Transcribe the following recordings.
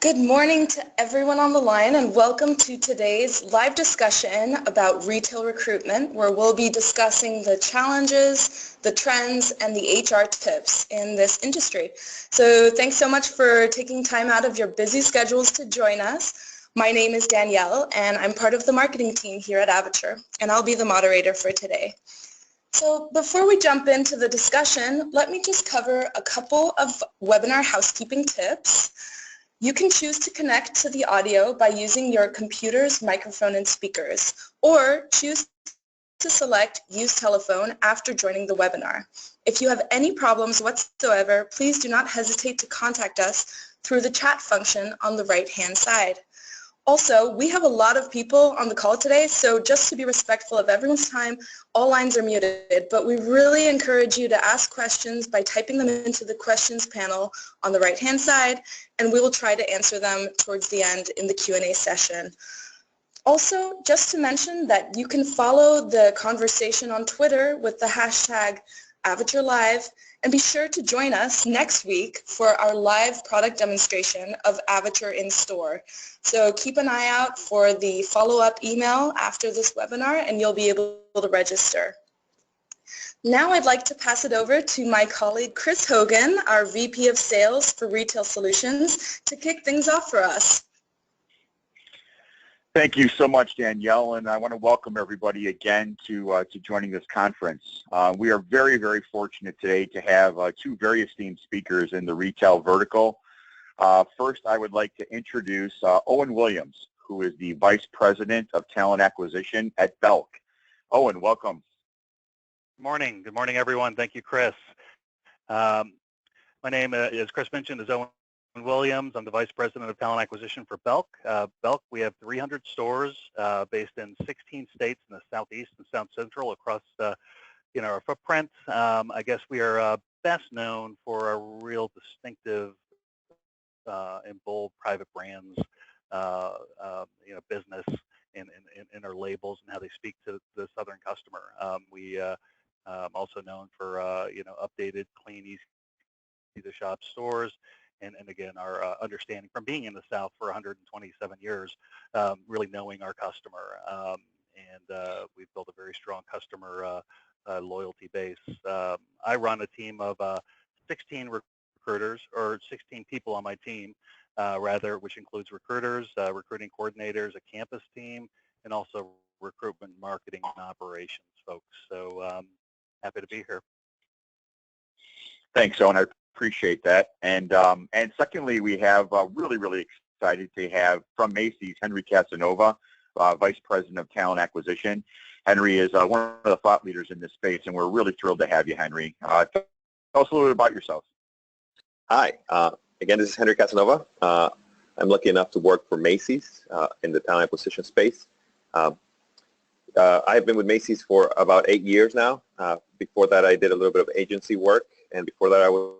Good morning to everyone on the line and welcome to today's live discussion about retail recruitment, where we'll be discussing the challenges, the trends, and the HR tips in this industry. So thanks so much for taking time out of your busy schedules to join us. My name is Danielle and I'm part of the marketing team here at Avature, and I'll be the moderator for today. So before we jump into the discussion, let me just cover a couple of webinar housekeeping tips. You can choose to connect to the audio by using your computer's microphone and speakers, or choose to select Use Telephone after joining the webinar. If you have any problems whatsoever, please do not hesitate to contact us through the chat function on the right-hand side. Also, we have a lot of people on the call today, so just to be respectful of everyone's time, all lines are muted, but we really encourage you to ask questions by typing them into the questions panel on the right-hand side, and we will try to answer them towards the end in the Q&A session. Also, just to mention that you can follow the conversation on Twitter with the hashtag AvatureLive, and be sure to join us next week for our live product demonstration of Avature in store. So keep an eye out for the follow-up email after this webinar and you'll be able to register. Now I'd like to pass it over to my colleague Chris Hogan, our VP of Sales for Retail Solutions, to kick things off for us. Thank you so much, Danielle, and I want to welcome everybody again to joining this conference. We are very, very fortunate today to have two very esteemed speakers in the retail vertical. First, I would like to introduce Owen Williams, who is the Vice President of Talent Acquisition at Belk. Owen, welcome. Good morning. Good morning, everyone. Thank you, Chris. My name, as Chris mentioned, is Owen Williams. I'm the Vice President of Talent Acquisition for Belk. Belk, we have 300 stores based in 16 states in the Southeast and South Central across our footprint. I guess we are best known for a real distinctive and bold private brands, business in our labels and how they speak to the Southern customer. We also known for updated, clean, easy to shop stores. And again, our understanding from being in the South for 127 years, really knowing our customer. We've built a very strong customer loyalty base. I run a team of 16 recruiters, or 16 people on my team, which includes recruiters, recruiting coordinators, a campus team, and also recruitment, marketing, and operations folks. So happy to be here. Thanks, Owen. I appreciate that. And secondly, we have really, really excited to have from Macy's, Henry Casanova, Vice President of Talent Acquisition. Henry is one of the thought leaders in this space, and we're really thrilled to have you, Henry. Tell us a little bit about yourself. Hi. Again, this is Henry Casanova. I'm lucky enough to work for Macy's in the talent acquisition space. I've been with Macy's for about 8 years now. Before that, I did a little bit of agency work, and before that, I was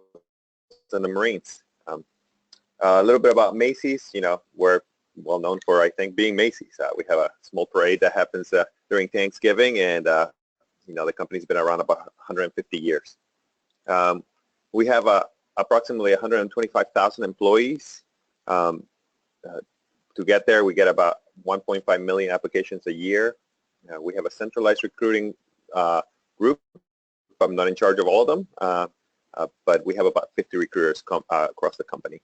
in the Marines. A little bit about Macy's. We're well known for, I think, being Macy's. We have a small parade that happens during Thanksgiving, and the company's been around about 150 years. We have approximately 125,000 employees. To get there, we get about 1.5 million applications a year. We have a centralized recruiting group. I'm not in charge of all of them, but we have about 50 recruiters across the company.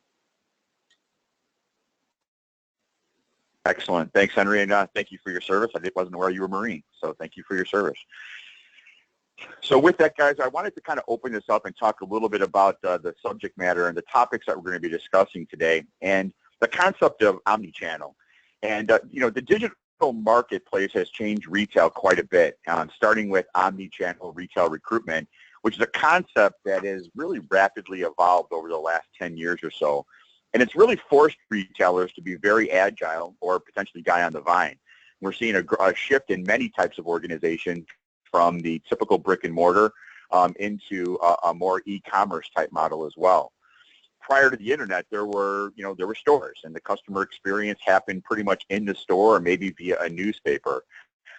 Excellent. Thanks, Henry, and thank you for your service. I wasn't aware you were a Marine, so thank you for your service. So with that, guys, I wanted to kind of open this up and talk a little bit about the subject matter and the topics that we're going to be discussing today, and the concept of omni-channel. And, the digital marketplace has changed retail quite a bit, starting with omni-channel retail recruitment, which is a concept that has really rapidly evolved over the last 10 years or so. And it's really forced retailers to be very agile, or potentially guy on the vine. We're seeing a shift in many types of organizations from the typical brick and mortar into a more e-commerce type model as well. Prior to the internet, there were stores, and the customer experience happened pretty much in the store or maybe via a newspaper.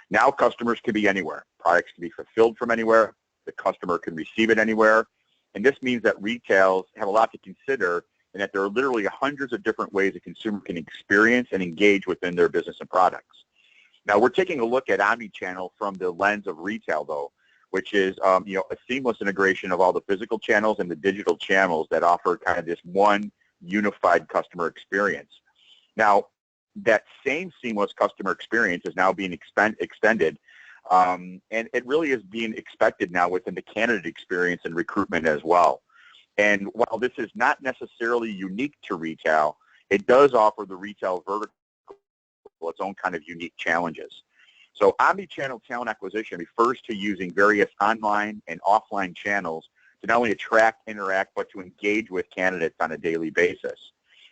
Now customers can be anywhere. Products can be fulfilled from anywhere. The customer can receive it anywhere. And this means that retailers have a lot to consider and that there are literally hundreds of different ways a consumer can experience and engage within their business and products. Now, we're taking a look at omni-channel from the lens of retail, though, which is a seamless integration of all the physical channels and the digital channels that offer kind of this one unified customer experience. Now, that same seamless customer experience is now being extended, and it really is being expected now within the candidate experience and recruitment as well. And while this is not necessarily unique to retail, it does offer the retail vertical its own kind of unique challenges. So omni-channel talent acquisition refers to using various online and offline channels to not only attract, interact, but to engage with candidates on a daily basis.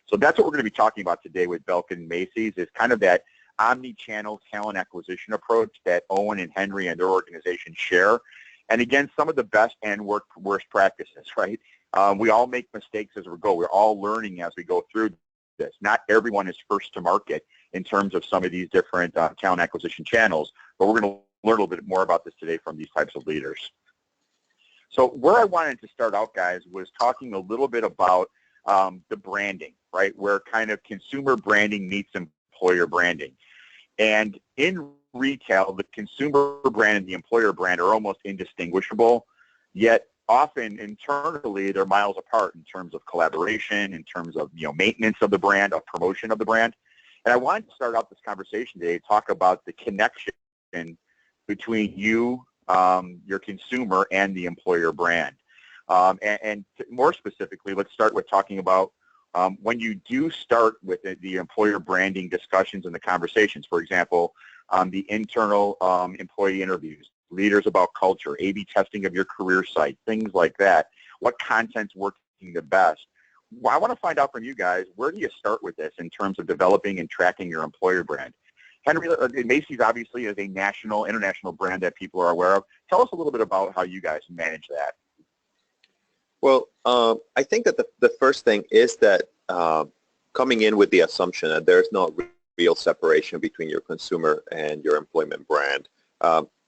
So that's what we're going to be talking about today with Belk and Macy's, is kind of that omni-channel talent acquisition approach that Owen and Henry and their organization share. And again, some of the best and worst practices, right? We all make mistakes as we go. We're all learning as we go through this. Not everyone is first to market in terms of some of these different talent acquisition channels, but we're going to learn a little bit more about this today from these types of leaders. So where I wanted to start out, guys, was talking a little bit about the branding, right, where kind of consumer branding meets employer branding. And in retail, the consumer brand and the employer brand are almost indistinguishable, yet often internally they're miles apart in terms of collaboration, in terms of maintenance of the brand, of promotion of the brand. And I wanted to start out this conversation today to talk about the connection between you, your consumer, and the employer brand. And more specifically, let's start with talking about when you do start with the employer branding discussions and the conversations. For example, the internal employee interviews, leaders about culture, A/B testing of your career site, things like that. What content's working the best? Well, I want to find out from you guys, where do you start with this in terms of developing and tracking your employer brand? Henry, Macy's obviously is a national, international brand that people are aware of. Tell us a little bit about how you guys manage that. Well, I think that the first thing is that coming in with the assumption that there's no real separation between your consumer and your employment brand.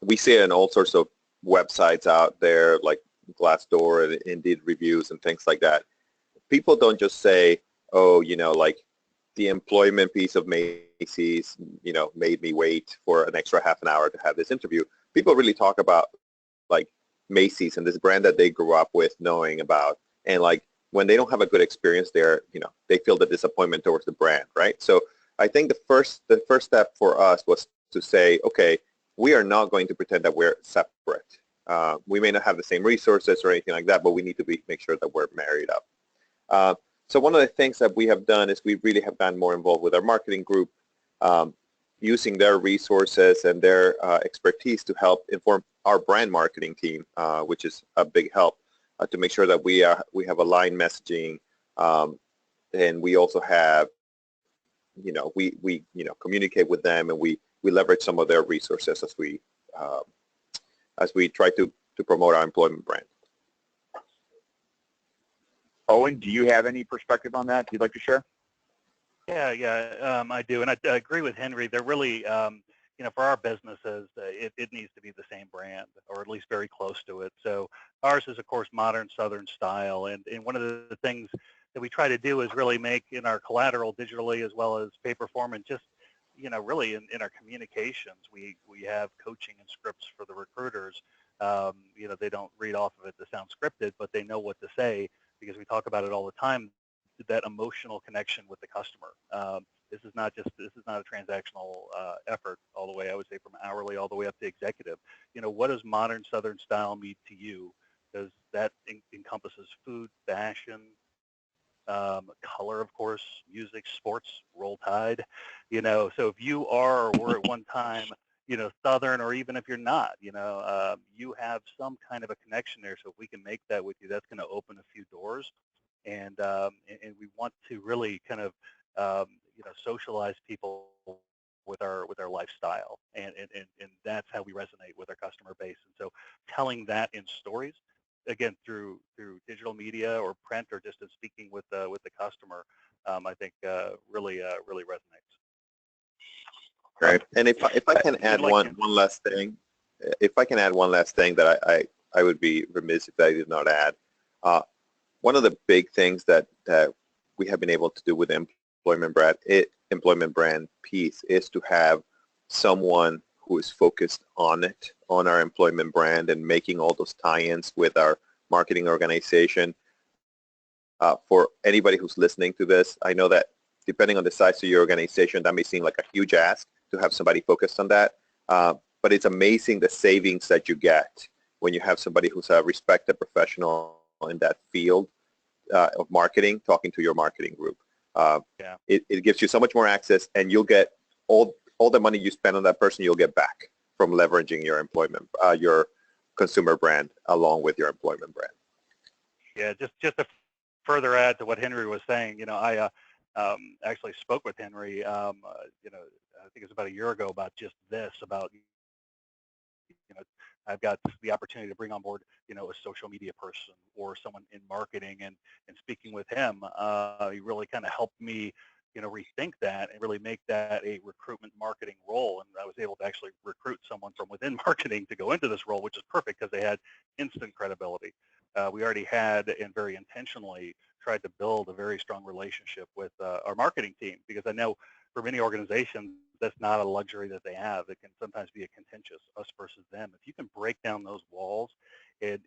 We see it in all sorts of websites out there like Glassdoor and Indeed reviews and things like that. People don't just say, oh, like the employment piece of Macy's, made me wait for an extra half an hour to have this interview. People really talk about like Macy's and this brand that they grew up with knowing about. And like when they don't have a good experience there, they feel the disappointment towards the brand, right? So I think the first step for us was to say, okay, we are not going to pretend that we're separate. We may not have the same resources or anything like that, but we need to make sure that we're married up. So one of the things that we have done is we really have gotten more involved with our marketing group, using their resources and their expertise to help inform our brand marketing team, which is a big help to make sure that we have aligned messaging, and we also have, we communicate with them, and we leverage some of their resources as we try to promote our employment brand. Owen, do you have any perspective on that you'd like to share? Yeah, I do, and I agree with Henry. They're really, for our businesses, it needs to be the same brand, or at least very close to it. So ours is, of course, modern Southern style, and one of the things that we try to do is really make in our collateral digitally as well as paper form, and just, really in our communications, we have coaching and scripts for the recruiters. They don't read off of it to sound scripted, but they know what to say, because we talk about it all the time, that emotional connection with the customer. This is not a transactional effort all the way, I would say, from hourly all the way up to executive. What does modern Southern style mean to you? Because that encompasses food, fashion, color, of course, music, sports, Roll Tide. So if you are or were at one time, Southern, or even if you're not, you have some kind of a connection there. So if we can make that with you, that's going to open a few doors. And we want to really kind of, socialize people with our lifestyle. And that's how we resonate with our customer base. And so telling that in stories, again, through digital media or print, or just in speaking with the customer, I think really resonates. Right. And if I can add one last thing, that I would be remiss if I did not add. One of the big things that we have been able to do with the employment brand piece is to have someone who is focused on it, on our employment brand, and making all those tie-ins with our marketing organization. For anybody who's listening to this, I know that depending on the size of your organization, that may seem like a huge ask to have somebody focused on that. But it's amazing the savings that you get when you have somebody who's a respected professional in that field of marketing talking to your marketing group. Yeah. It gives you so much more access, and you'll get all the money you spend on that person, you'll get back from leveraging your your consumer brand along with your employment brand. Yeah, just to further add to what Henry was saying, you know, I actually spoke with Henry, you know, I think it was about a year ago about just this, about, you know, I've got the opportunity to bring on board, you know, a social media person or someone in marketing, and speaking with him, he really kind of helped me, you know, rethink that and really make that a recruitment marketing role. And I was able to actually recruit someone from within marketing to go into this role, which is perfect because they had instant credibility. We already had, and very intentionally tried to build a very strong relationship with our marketing team, because I know for many organizations, that's not a luxury that they have. It can sometimes be a contentious us versus them. If you can break down those walls and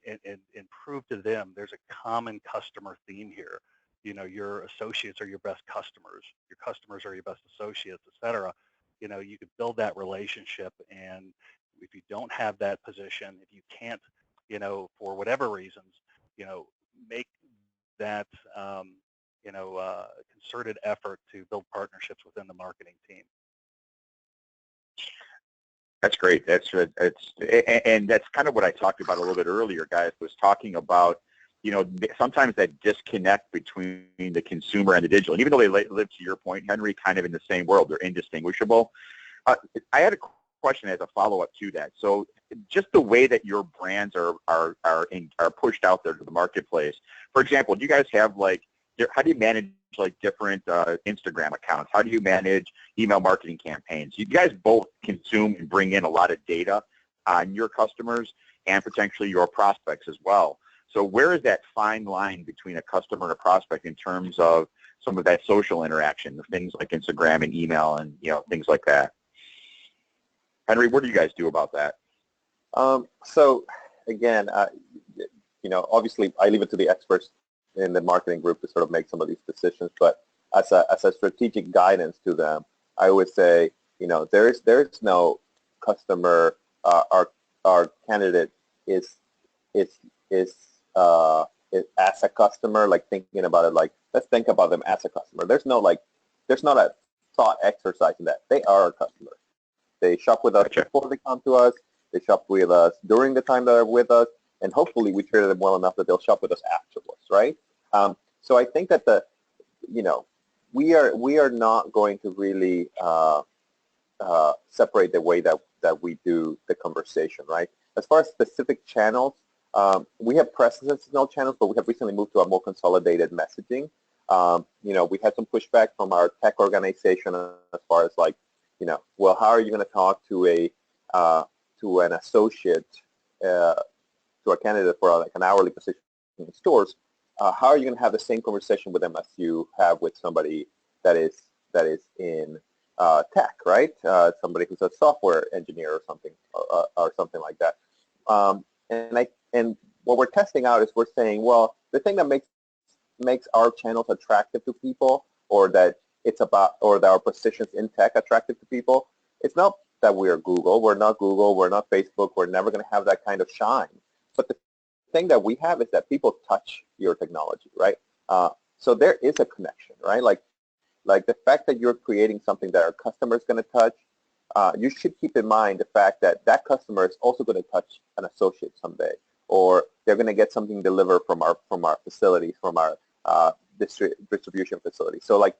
prove to them there's a common customer theme here, you know, your associates are your best customers, your customers are your best associates, et cetera, you know, you could build that relationship. And if you don't have that position, if you can't, you know, for whatever reasons, you know, make that, you know, concerted effort to build partnerships within the marketing team. That's great. And that's kind of what I talked about a little bit earlier, guys, was talking about, you know, sometimes that disconnect between the consumer and the digital. And even though they live, to your point, Henry, kind of in the same world, they're indistinguishable. I had a question as a follow-up to that. So just the way that your brands are pushed out there to the marketplace. For example, do you guys have, like, how do you manage like different Instagram accounts? How do you manage email marketing campaigns? You guys both consume and bring in a lot of data on your customers and potentially your prospects as well. So where is that fine line between a customer and a prospect in terms of some of that social interaction, the things like Instagram and email and, you know, things like that? Henry, what do you guys do about that? So again, you know, obviously I leave it to the experts in the marketing group to sort of make some of these decisions, but as a strategic guidance to them, I would say, you know, there is no customer. Our candidate is as a customer, like thinking about it, like let's think about them as a customer. There's not a thought exercise in that. They are our customers. They shop with us before they come to us. They shop with us during the time that they're with us, and hopefully we treated them well enough that they'll shop with us afterwards, right? So I think that you know, we are not going to really separate the way that we do the conversation, right? As far as specific channels, we have presence in all channels, but we have recently moved to a more consolidated messaging. You know, we had some pushback from our tech organization as far as, like, you know, well, how are you going to talk to an associate, to a candidate for like an hourly position in stores? How are you going to have the same conversation with them as you have with somebody that is in tech, right? Somebody who's a software engineer or something like that. And what we're testing out is we're saying, well, the thing that makes our channels attractive to people, or that our positions in tech attractive to people, it's not that we're Google. We're not Google. We're not Facebook. We're never going to have that kind of shine. But the thing that we have is that people touch your technology, right? So there is a connection, right? Like the fact that you're creating something that our customer is going to touch, you should keep in mind the fact that that customer is also going to touch an associate someday, or they're going to get something delivered from our facilities, from our distribution facility. So, like,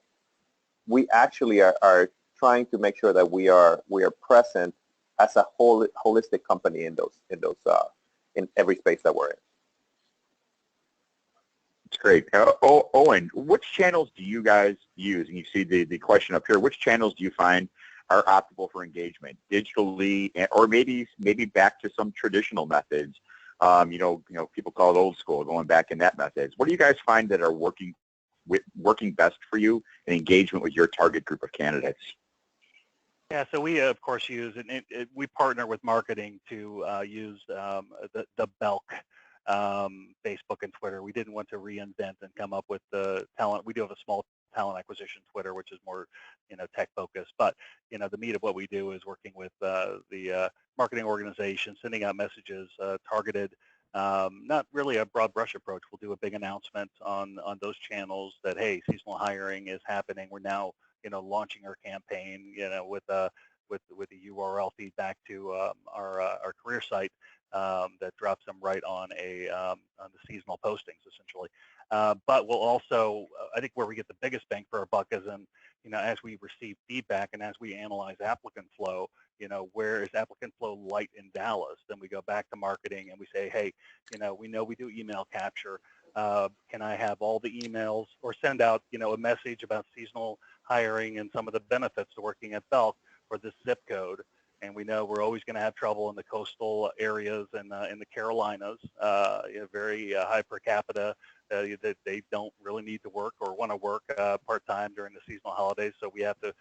we actually are trying to make sure that we are present as a holistic company in every space that we're in. That's great. Owen, which channels do you guys use? And you see the question up here. Which channels do you find are optimal for engagement, digitally, or maybe back to some traditional methods? You know, people call it old school, going back in that methods. What do you guys find that are working working best for you in engagement with your target group of candidates? Yeah, so we of course use, and we partner with marketing to use the Belk, Facebook and Twitter. We didn't want to reinvent and come up with the talent. We do have a small talent acquisition Twitter, which is more, tech focused. But, the meat of what we do is working with the marketing organization, sending out messages targeted, not really a broad brush approach. We'll do a big announcement on those channels that, hey, seasonal hiring is happening. We're now, launching our campaign, with a URL feedback to our career site that drops them right on on the seasonal postings essentially. But we'll also, I think where we get the biggest bang for our buck is in, as we receive feedback and as we analyze applicant flow, where is applicant flow light in Dallas? Then we go back to marketing and we say, hey, we know we do email capture. Can I have all the emails, or send out, a message about seasonal hiring and some of the benefits to working at Belk for this zip code? And we know we're always going to have trouble in the coastal areas and in the Carolinas, very high per capita, that they don't really need to work or want to work part-time during the seasonal holidays. So we have to,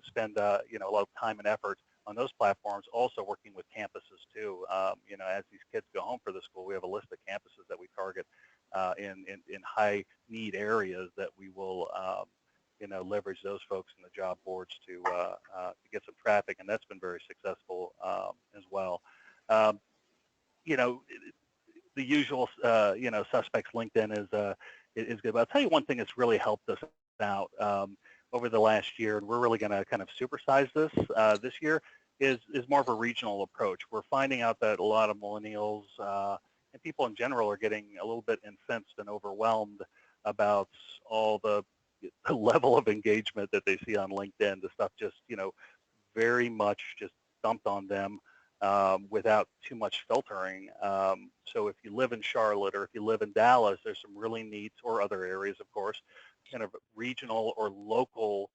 spend, a lot of time and effort on those platforms, also working with campuses too. As these kids go home for the school, we have a list of campuses that we target in high need areas that we will, leverage those folks in the job boards to get some traffic, and that's been very successful as well. The usual, suspects. LinkedIn is good. But I'll tell you one thing that's really helped us out over the last year, and we're really going to kind of supersize this year, is more of a regional approach. We're finding out that a lot of millennials and people in general are getting a little bit incensed and overwhelmed about all the level of engagement that they see on LinkedIn. The stuff just, very much just dumped on them without too much filtering. So if you live in Charlotte or if you live in Dallas, there's some really neat, or other areas, of course, kind of regional or local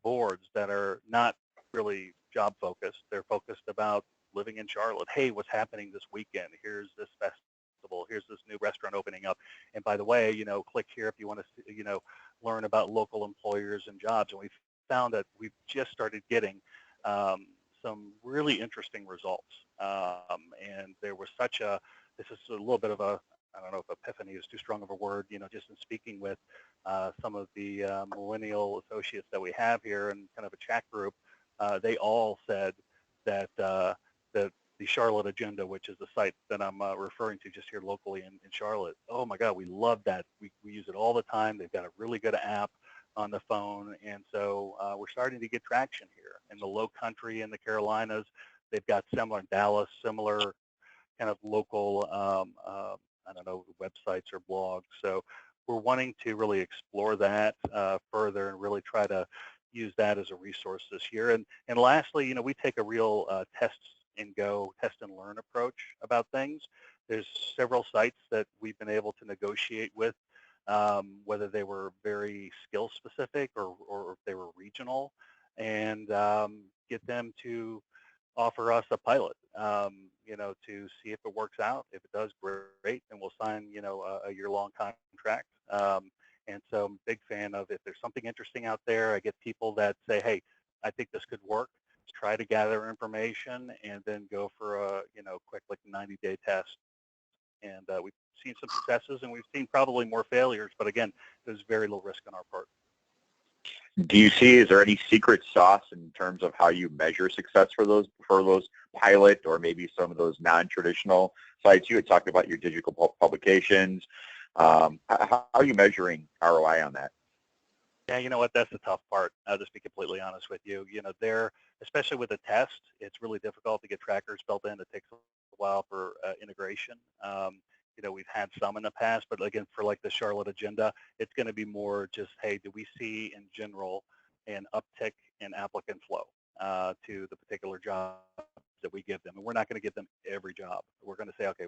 boards that are not really job focused. They're focused about living in Charlotte. Hey, what's happening this weekend? Here's this festival. Here's this new restaurant opening up. And by the way, click here if you want to, learn about local employers and jobs. And we've found that we've just started getting some really interesting results. And there was this is a little bit of a, I don't know if epiphany is too strong of a word, just in speaking with some of the millennial associates that we have here and kind of a chat group, they all said that the Charlotte Agenda, which is the site that I'm referring to just here locally in Charlotte, oh my God, we love that. We use it all the time. They've got a really good app on the phone. And so we're starting to get traction here. In the Low Country in the Carolinas, they've got similar, in Dallas, similar kind of local, I don't know, websites or blogs. So we're wanting to really explore that further and really try to use that as a resource this year. And lastly, we take a real test and learn approach about things. There's several sites that we've been able to negotiate with, whether they were very skill specific or if they were regional, and get them to offer us a pilot, to see if it works out. If it does, great, and we'll sign, a year-long contract. And so I'm a big fan of, if there's something interesting out there, I get people that say, hey, I think this could work. Try to gather information and then go for a, quick, like 90-day test. And we've seen some successes and we've seen probably more failures, but again, there's very little risk on our part. Do you see, is there any secret sauce in terms of how you measure success for those pilot, or maybe some of those non-traditional sites? You had talked about your digital publications. How are you measuring ROI on that? Yeah, you know what? That's the tough part. I'll just be completely honest with you. Especially with a test, it's really difficult to get trackers built in. It takes a while for integration. We've had some in the past, but again, for like the Charlotte Agenda, it's going to be more just, hey, do we see in general an uptick in applicant flow to the particular job that we give them? And we're not going to give them every job. We're going to say, okay,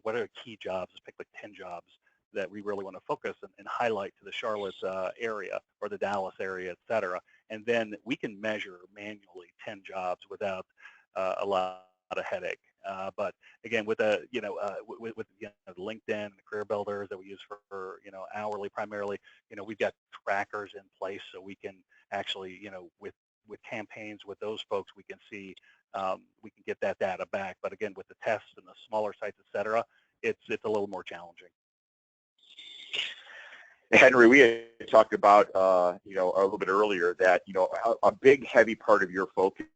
what are key jobs? Let's pick like 10 jobs that we really want to focus and highlight to the Charlotte area or the Dallas area, et cetera. And then we can measure manually 10 jobs without a lot of headache. But again, with the with the LinkedIn and the career builders that we use for hourly primarily, we've got trackers in place so we can actually with campaigns with those folks we can see we can get that data back. But again, with the tests and the smaller sites, et cetera, it's a little more challenging. Henry, we had talked about, a little bit earlier that, a big heavy part of your focus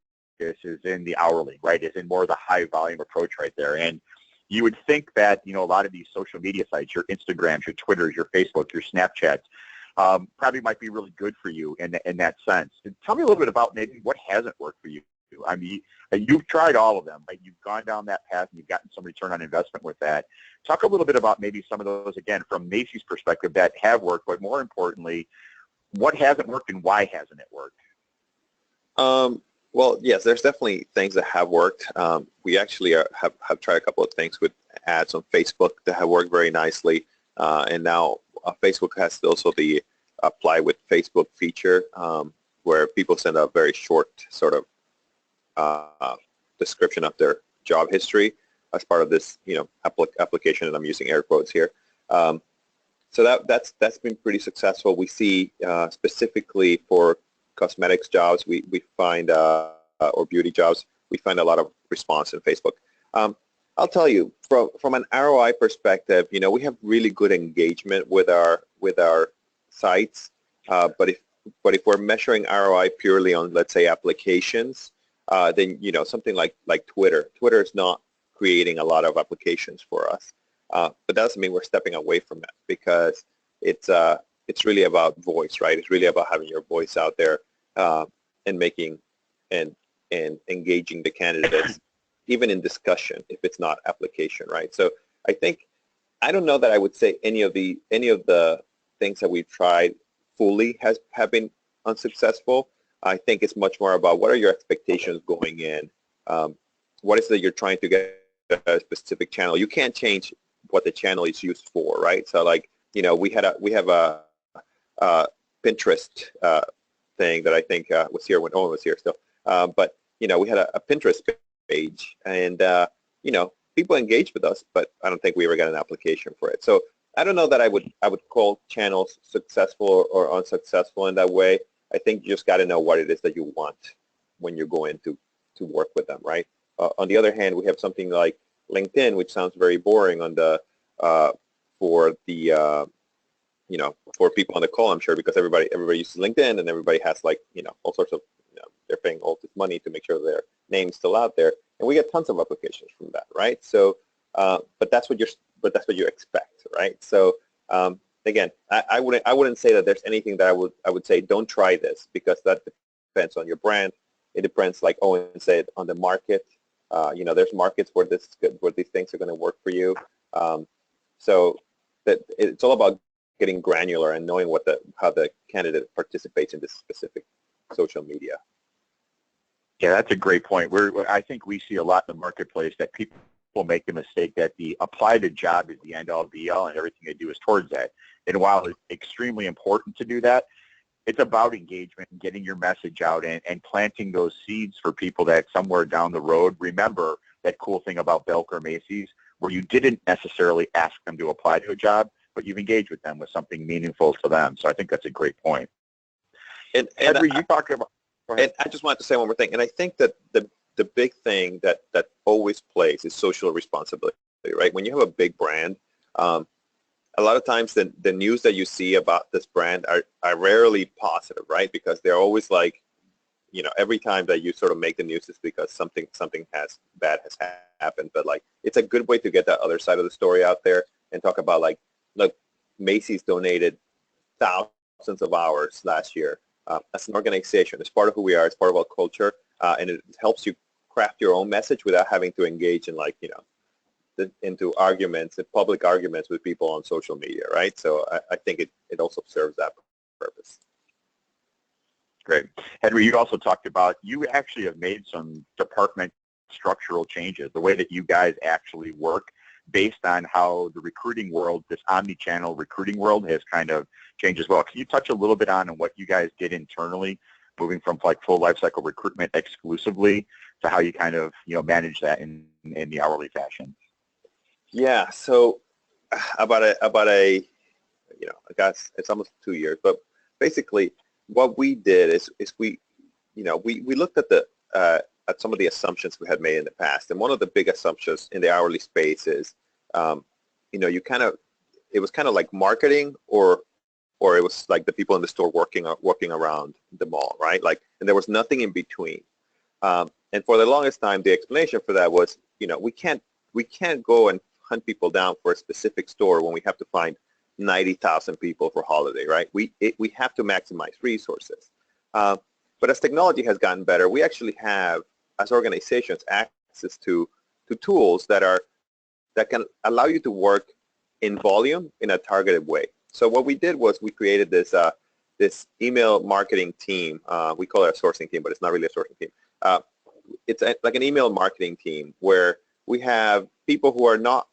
is in the hourly, right? Is in more of the high volume approach right there. And you would think that, a lot of these social media sites, your Instagrams, your Twitters, your Facebook, your Snapchats, probably might be really good for you in that sense. Tell me a little bit about maybe what hasn't worked for you. I mean, you've tried all of them, right? You've gone down that path and you've gotten some return on investment with that. Talk a little bit about maybe some of those, again, from Macy's perspective that have worked, but more importantly, what hasn't worked and why hasn't it worked? Well, yes, there's definitely things that have worked. We actually have tried a couple of things with ads on Facebook that have worked very nicely. And now Facebook has also the apply with Facebook feature where people send a very short sort of description of their job history as part of this, application, and I'm using air quotes here. So that's been pretty successful. We see specifically for cosmetics jobs, we find or beauty jobs, we find a lot of response in Facebook. I'll tell you from an ROI perspective, we have really good engagement with our sites. But if we're measuring ROI purely on, let's say, applications, then something like Twitter is not creating a lot of applications for us. But that doesn't mean we're stepping away from it, because it's really about voice, right? It's really about having your voice out there and making and engaging the candidates, even in discussion, if it's not application, right? So I don't know that I would say any of the things that we've tried fully have been unsuccessful. I think it's much more about what are your expectations going in. What is it that you're trying to get a specific channel? You can't change what the channel is used for, right? So like, we have a Pinterest thing that I think was here when Owen was here still. But we had a Pinterest page, and people engaged with us, but I don't think we ever got an application for it. So I don't know that I would call channels successful or unsuccessful in that way. I think you just got to know what it is that you want when you're going to work with them, right? On the other hand, we have something like LinkedIn, which sounds very boring on the for the for people on the call, I'm sure, because everybody uses LinkedIn, and everybody has like all sorts of they're paying all this money to make sure their name's still out there, and we get tons of applications from that, right? So, but that's what you expect, right? So again, I wouldn't say that there's anything that I would say don't try this, because that depends on your brand. It depends, like Owen said, on the market. There's markets where these things are going to work for you. So that it's all about getting granular and knowing how the candidate participates in this specific social media. Yeah, that's a great point. I think we see a lot in the marketplace that people make the mistake that the apply to job is the end-all be-all, and everything they do is towards that. And while it's extremely important to do that, it's about engagement and getting your message out and planting those seeds for people that somewhere down the road remember that cool thing about Belk or Macy's, where you didn't necessarily ask them to apply to a job, but you've engaged with them with something meaningful to them. So I think that's a great point. And Henry, you talked about. And I just wanted to say one more thing, and I think that the big thing that always plays is social responsibility, right? When you have a big brand, a lot of times the news that you see about this brand are rarely positive, right? Because they're always like, every time that you sort of make the news is because something bad has happened. But like, it's a good way to get that other side of the story out there and talk about, like, look, Macy's donated thousands of hours last year. As an organization, it's part of who we are, it's part of our culture, and it helps you craft your own message without having to engage in, like, into arguments and public arguments with people on social media, right? So I think it also serves that purpose. Great. Henry, you also talked about, you actually have made some department structural changes, the way that you guys actually work based on how the recruiting world, this omni-channel recruiting world, has kind of changed as well. Can you touch a little bit on what you guys did internally, moving from like full lifecycle recruitment exclusively to how you kind of, manage that in the hourly fashion. Yeah, so about a I guess it's almost 2 years, but basically what we did is we looked at the at some of the assumptions we had made in the past, and one of the big assumptions in the hourly space is, it was kind of like marketing, or it was like the people in the store working around the mall, right? Like, and there was nothing in between. And for the longest time, the explanation for that was, we can't go and hunt people down for a specific store when we have to find 90,000 people for holiday, right? We have to maximize resources. But as technology has gotten better, we actually have, as organizations, access to tools that can allow you to work in volume in a targeted way. So what we did was we created this email marketing team. We call it a sourcing team, but it's not really a sourcing team. It's like an email marketing team where we have people who are not,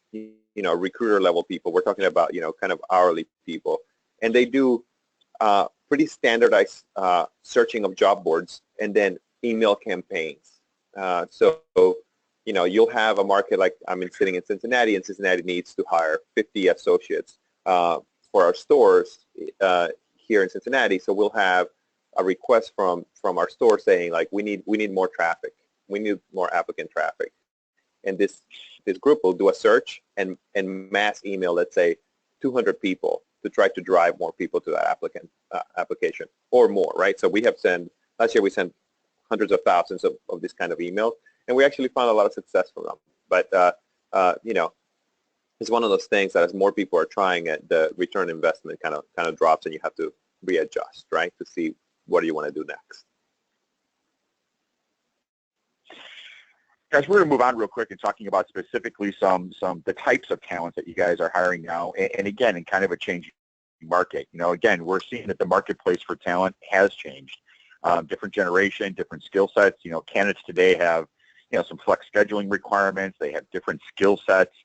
recruiter level people. We're talking about, kind of hourly people, and they do pretty standardized searching of job boards and then email campaigns. So you'll have a market like I'm sitting in Cincinnati, and Cincinnati needs to hire 50 associates for our stores here in Cincinnati. So we'll have a request from our store saying, like, we need more traffic. We need more applicant traffic. And this group will do a search and mass email, let's say, 200 people to try to drive more people to that application or more, right? So last year we sent hundreds of thousands of this kind of email, and we actually found a lot of success from them. But, it's one of those things that as more people are trying it, the return investment kind of drops, and you have to readjust, right, to see what do you want to do next. Guys, we're going to move on real quick and talking about specifically the types of talent that you guys are hiring now, and again, in kind of a changing market. Again, we're seeing that the marketplace for talent has changed. Different generation, different skill sets. Candidates today have, some flex scheduling requirements. They have different skill sets.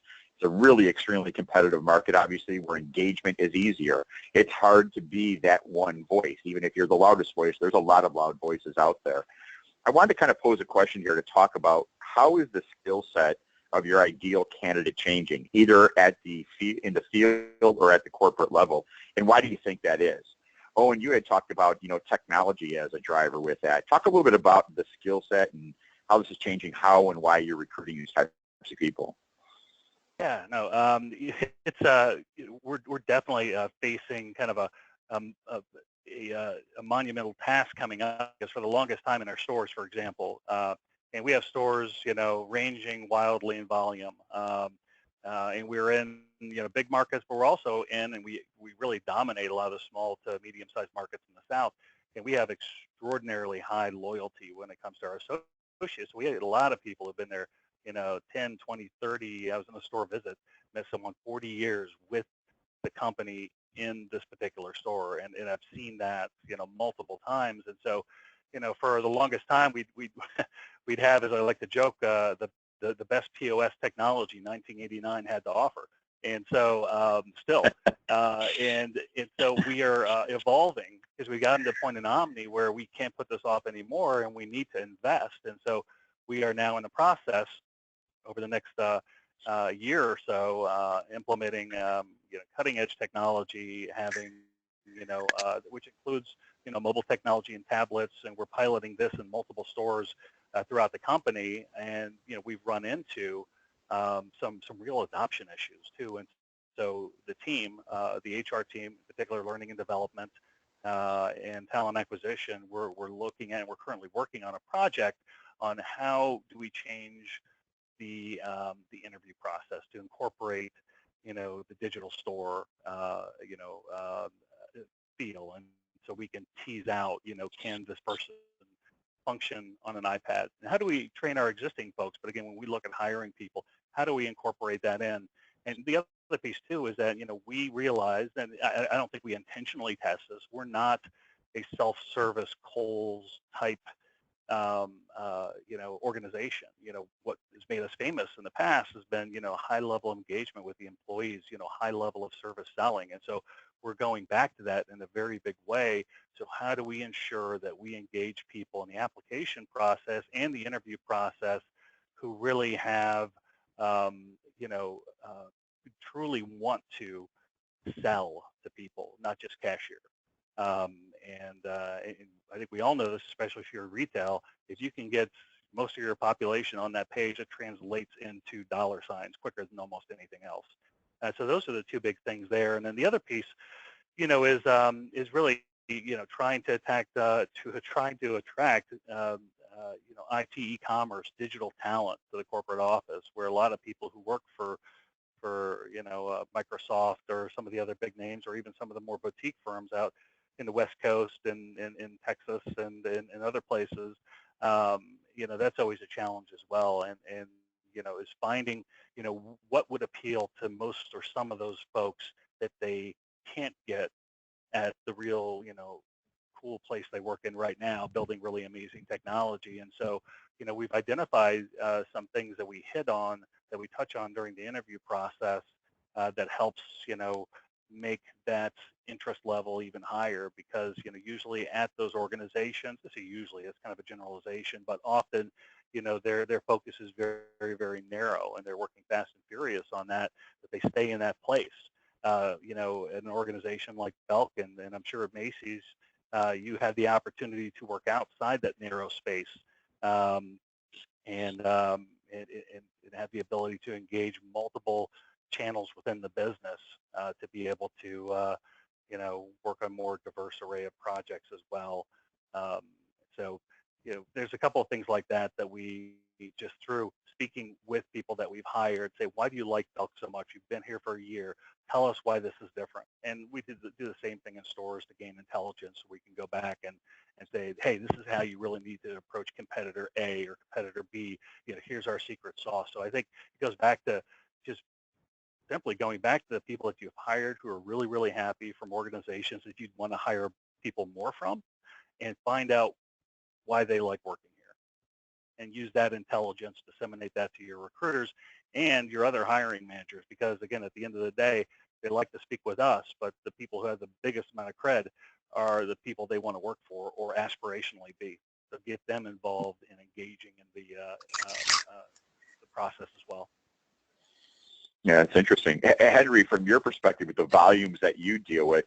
It's a really extremely competitive market, obviously, where engagement is easier. It's hard to be that one voice. Even if you're the loudest voice, there's a lot of loud voices out there. I wanted to kind of pose a question here to talk about how is the skill set of your ideal candidate changing, either in the field or at the corporate level, and why do you think that is? Owen, you had talked about, technology as a driver with that. Talk a little bit about the skill set and how this is changing how and why you're recruiting these types of people. Yeah, no, it's we're definitely facing kind of a monumental task coming up, because for the longest time in our stores, for example, and we have stores, ranging wildly in volume, and we're in, big markets, but we're also in, and we really dominate a lot of the small to medium-sized markets in the South, and we have extraordinarily high loyalty when it comes to our associates. We had a lot of people who've been there, 10, 20, 30. I was in a store visit, met someone 40 years with the company in this particular store, and I've seen that, multiple times. And so, for the longest time, we'd have, as I like to joke, the best POS technology 1989 had to offer. And so still, and so we are evolving, because we got to the point in Omni where we can't put this off anymore, and we need to invest. And so we are now in the process over the next year or so, implementing cutting-edge technology, having which includes mobile technology and tablets, and we're piloting this in multiple stores throughout the company. And we've run into some real adoption issues too. And so the team, the HR team, in particular, learning and development and talent acquisition, we're looking at, and we're currently working on a project on how do we change the interview process to incorporate, the digital store, feel, and so we can tease out, can this person function on an iPad? And how do we train our existing folks? But again, when we look at hiring people, how do we incorporate that in? And the other piece too is that, we realize, and I don't think we intentionally test this, we're not a self-service Kohl's type organization. What has made us famous in the past has been, high level engagement with the employees, high level of service selling. And so we're going back to that in a very big way. So how do we ensure that we engage people in the application process and the interview process who really have, truly want to sell to people, not just cashier. And I think we all know this, especially if you're in retail, if you can get most of your population on that page, it translates into dollar signs quicker than almost anything else. So those are the two big things there. And then the other piece, is really, trying to attract, IT, e-commerce, digital talent to the corporate office, where a lot of people who work for Microsoft or some of the other big names, or even some of the more boutique firms out in the West Coast and in Texas and in other places, that's always a challenge as well. And is finding, what would appeal to most or some of those folks that they can't get at the real, cool place they work in right now, building really amazing technology. And so, we've identified some things that we hit on, that we touch on during the interview process, that helps, make that interest level even higher, because, usually at those organizations, I say usually, it's kind of a generalization, but often, their focus is very, very, very narrow, and they're working fast and furious on that they stay in that place. An organization like Belk and I'm sure at Macy's, you have the opportunity to work outside that narrow space, and have the ability to engage multiple channels within the business, to be able to work on more diverse array of projects as well. So there's a couple of things like that we just through speaking with people that we've hired, say, why do you like Belk so much? You've been here for a year. Tell us why this is different. And we do the same thing in stores to gain intelligence. So we can go back and say, hey, this is how you really need to approach competitor A or competitor B. Here's our secret sauce. So I think it goes back to just simply going back to the people that you've hired who are really, really happy, from organizations that you'd want to hire people more from, and find out why they like working here, and use that intelligence, disseminate that to your recruiters and your other hiring managers. Because again, at the end of the day, they like to speak with us, but the people who have the biggest amount of cred are the people they want to work for or aspirationally be. So get them involved in engaging in the process as well. Yeah, it's interesting. Henry, from your perspective, with the volumes that you deal with,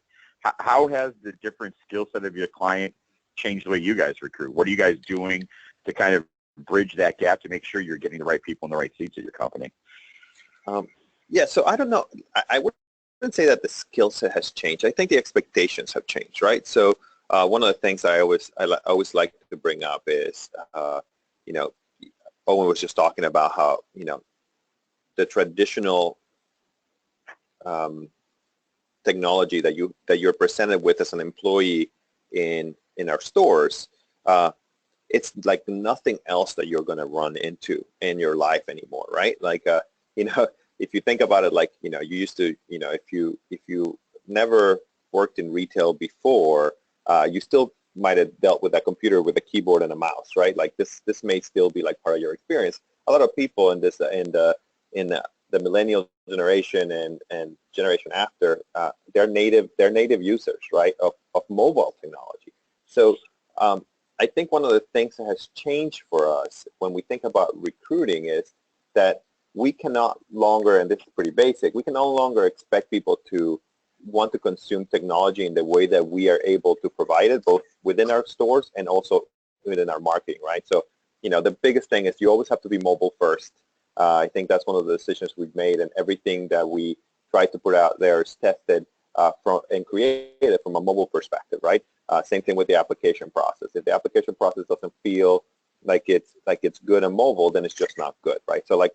how has the different skill set of your client changed the way you guys recruit? What are you guys doing to kind of bridge that gap to make sure you're getting the right people in the right seats at your company? Yeah, so I don't know. I wouldn't say that the skill set has changed. I think the expectations have changed, right? So one of the things I always like to bring up is, Owen was just talking about how, the traditional technology that you're presented with as an employee in our stores, it's like nothing else that you're going to run into in your life anymore, right? Like, if you think about it, like, you used to, if you never worked in retail before, you still might have dealt with a computer with a keyboard and a mouse, right? Like this may still be like part of your experience. A lot of people in the millennial generation and generation after, they're native users, right, of mobile technology. So I think one of the things that has changed for us when we think about recruiting is that we cannot longer, and this is pretty basic, we can no longer expect people to want to consume technology in the way that we are able to provide it, both within our stores and also within our marketing, right? So, the biggest thing is you always have to be mobile first. I think that's one of the decisions we've made, and everything that we try to put out there is tested and created from a mobile perspective, right? Same thing with the application process. If the application process doesn't feel like it's good on mobile, then it's just not good, right? So like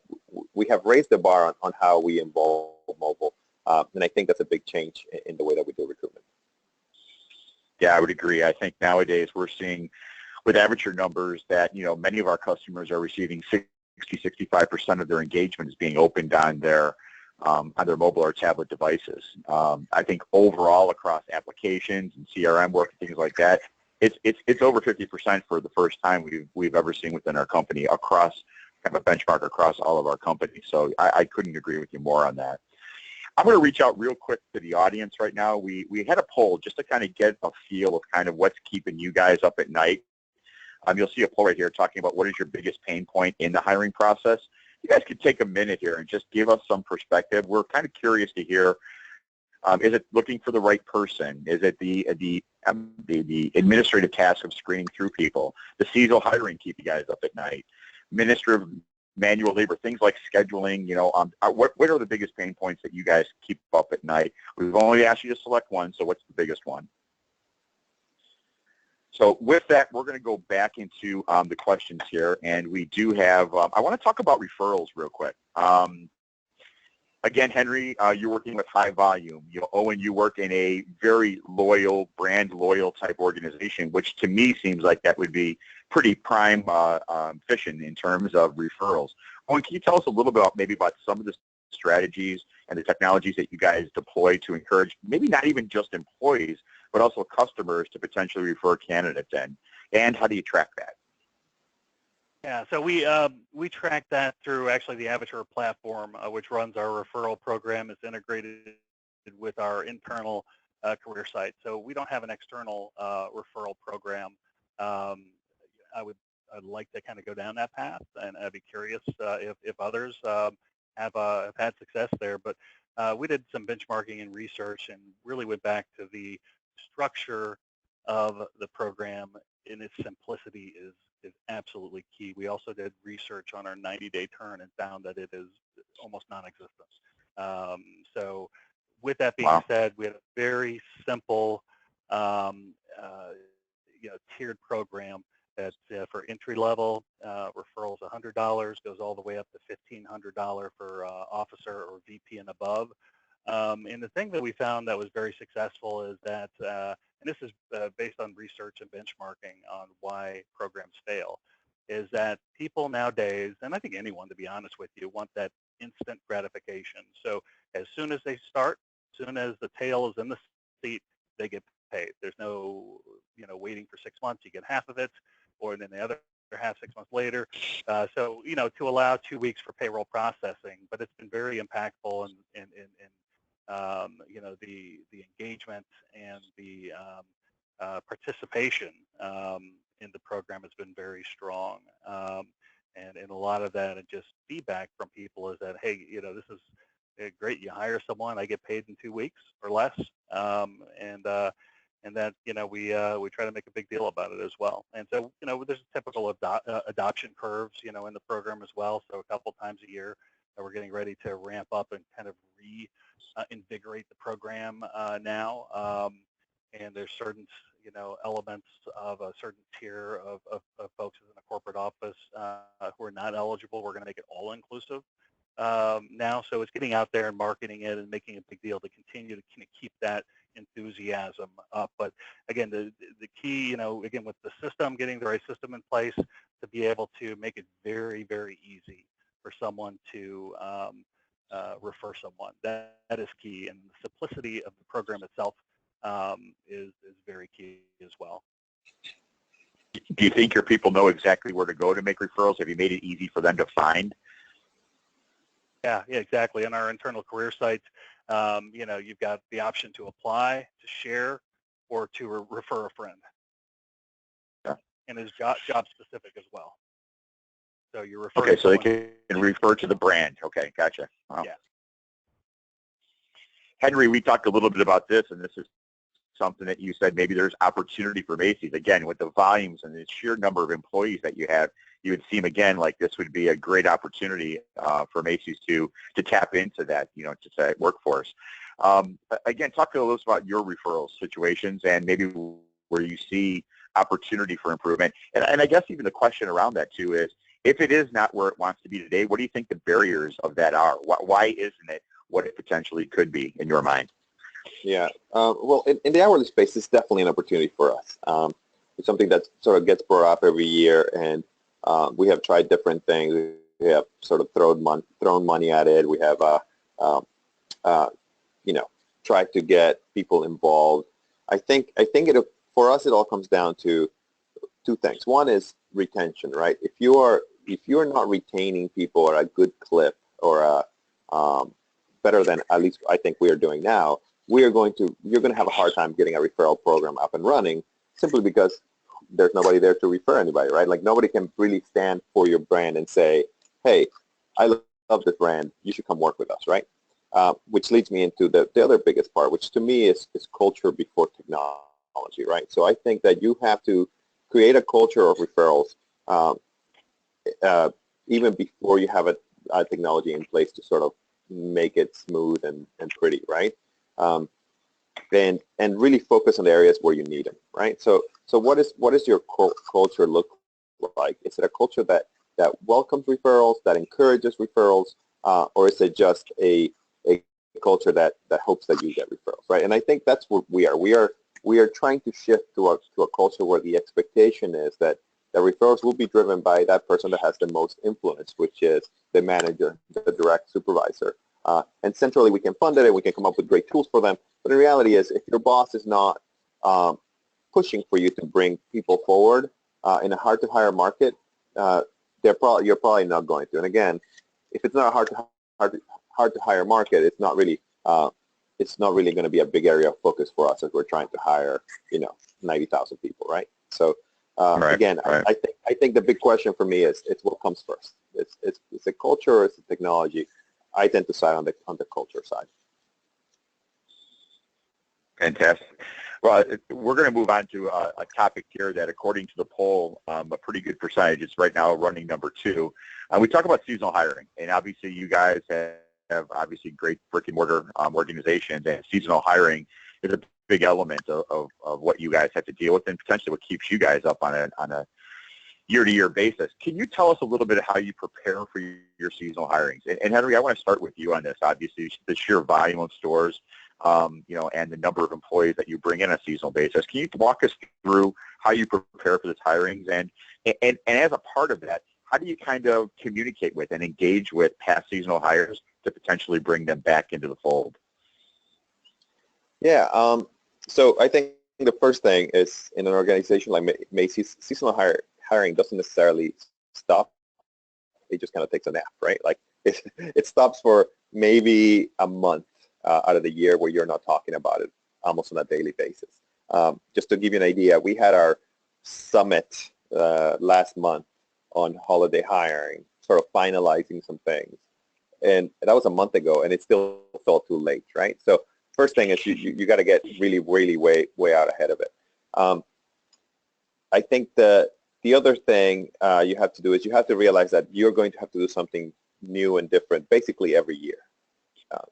we have raised the bar on how we involve mobile, and I think that's a big change in the way that we do recruitment. Yeah, I would agree. I think nowadays we're seeing with Avature numbers that many of our customers are receiving 60-65% of their engagement is being opened on their mobile or tablet devices. I think overall across applications and CRM work and things like that, it's over 50% for the first time we've ever seen within our company across kind of a benchmark across all of our companies. So I couldn't agree with you more on that. I'm going to reach out real quick to the audience right now. We had a poll just to kind of get a feel of kind of what's keeping you guys up at night. You'll see a poll right here talking about what is your biggest pain point in the hiring process. You guys could take a minute here and just give us some perspective. We're kind of curious to hear, is it looking for the right person? Is it the administrative task of screening through people? The seasonal hiring keep you guys up at night? Administrative manual labor, things like scheduling, what are the biggest pain points that you guys keep up at night? We've only asked you to select one, so what's the biggest one? So with that, we're going to go back into the questions here, and we do have, I want to talk about referrals real quick. Again, Henry, you're working with high volume. Owen, you work in a very loyal, brand loyal type organization, which to me seems like that would be pretty prime fishing in terms of referrals. Owen, can you tell us a little bit about some of the strategies and the technologies that you guys deploy to encourage maybe not even just employees, but also customers to potentially refer candidates in? And how do you track that? Yeah, so we track that through actually the Avature platform, which runs our referral program. It's integrated with our internal career site. So we don't have an external referral program. I'd like to kind of go down that path, and I'd be curious if others have had success there. But we did some benchmarking and research and really went back to the structure of the program, and its simplicity is absolutely key. We also did research on our 90-day turn and found that it is almost non-existent. So with that being said, we had a very simple tiered program that for entry level referrals $100, goes all the way up to $1,500 for officer or VP and above. And the thing that we found that was very successful is that, and this is based on research and benchmarking on why programs fail, is that people nowadays, and I think anyone to be honest with you, want that instant gratification. So as soon as they start, as soon as the tail is in the seat, they get paid. There's no, waiting for 6 months, you get half of it, or then the other half 6 months later. So, to allow 2 weeks for payroll processing, but it's been very impactful in the engagement and the participation in the program has been very strong. And a lot of that and just feedback from people is that, hey, this is great. You hire someone, I get paid in 2 weeks or less. And that, we try to make a big deal about it as well. And so, there's typical adoption curves, in the program as well. So a couple times a year, we're getting ready to ramp up and kind of reinvigorate the program now. And there's certain, elements of a certain tier of folks in a corporate office who are not eligible. We're going to make it all inclusive now. So it's getting out there and marketing it and making a big deal to continue to kind of keep that enthusiasm up. But again, the key, again, with the system, getting the right system in place to be able to make it very, very easy for someone to refer someone. That is key, and the simplicity of the program itself is very key as well. Do you think your people know exactly where to go to make referrals? Have you made it easy for them to find? Yeah, exactly. In our internal career site, you've got the option to apply, to share, or to refer a friend. Yeah. And it's job specific as well. So you refer. Okay, so they can refer to the brand. Okay, gotcha. Wow. Yeah. Henry, we talked a little bit about this, and this is something that you said maybe there's opportunity for Macy's. Again, with the volumes and the sheer number of employees that you have, you would seem again like this would be a great opportunity for Macy's to tap into that, to say workforce. Again, talk to us about your referral situations and maybe where you see opportunity for improvement. And I guess even the question around that too is, if it is not where it wants to be today, what do you think the barriers of that are? Why isn't it what it potentially could be in your mind? Yeah, well, in the hourly space, it's definitely an opportunity for us. It's something that sort of gets brought up every year, and we have tried different things. We have sort of thrown money at it. We have, tried to get people involved. I think for us, it all comes down to two things. One is retention, right? If you're not retaining people at a good clip or better than at least I think we are doing now, you're going to have a hard time getting a referral program up and running simply because there's nobody there to refer anybody, right? Like nobody can really stand for your brand and say, hey, I love this brand, you should come work with us, right? Which leads me into the other biggest part, which to me is culture before technology, right? So I think that you have to create a culture of referrals even before you have a technology in place to sort of make it smooth and pretty, right? And really focus on the areas where you need them, right? So what is your culture look like? Is it a culture that welcomes referrals, that encourages referrals, or is it just a culture that hopes that you get referrals, right? And I think that's what we are. We are trying to shift to a culture where the expectation is that the referrals will be driven by that person that has the most influence, which is the manager, the direct supervisor. And centrally we can fund it and we can come up with great tools for them. But the reality is if your boss is not pushing for you to bring people forward in a hard-to-hire market, you're probably not going to. And again, if it's not a hard-to-hire market, it's not really going to be a big area of focus for us as we're trying to hire 90,000 people, right? So again, right. I think the big question for me is it's what comes first. It's the culture or it's the technology. I tend to side on the culture side. Fantastic. Well, we're going to move on to a topic here that, according to the poll, a pretty good percentage. It's right now running number 2. We talk about seasonal hiring, and obviously you guys have obviously great brick and mortar organizations, and seasonal hiring is a big element of what you guys have to deal with, and potentially what keeps you guys up on a year-to-year basis. Can you tell us a little bit of how you prepare for your seasonal hirings? And Henry, I want to start with you on this. Obviously, the sheer volume of stores, and the number of employees that you bring in on a seasonal basis. Can you walk us through how you prepare for the hirings? And as a part of that, how do you kind of communicate with and engage with past seasonal hires to potentially bring them back into the fold? Yeah, so I think the first thing is in an organization like Macy's, seasonal hiring doesn't necessarily stop. It just kind of takes a nap, right? Like it stops for maybe a month out of the year where you're not talking about it almost on a daily basis. Just to give you an idea, we had our summit last month on holiday hiring, sort of finalizing some things. And that was a month ago, and it still felt too late, right? So first thing is you got to get really way out ahead of it. I think the other thing you have to do is you have to realize that you're going to have to do something new and different basically every year.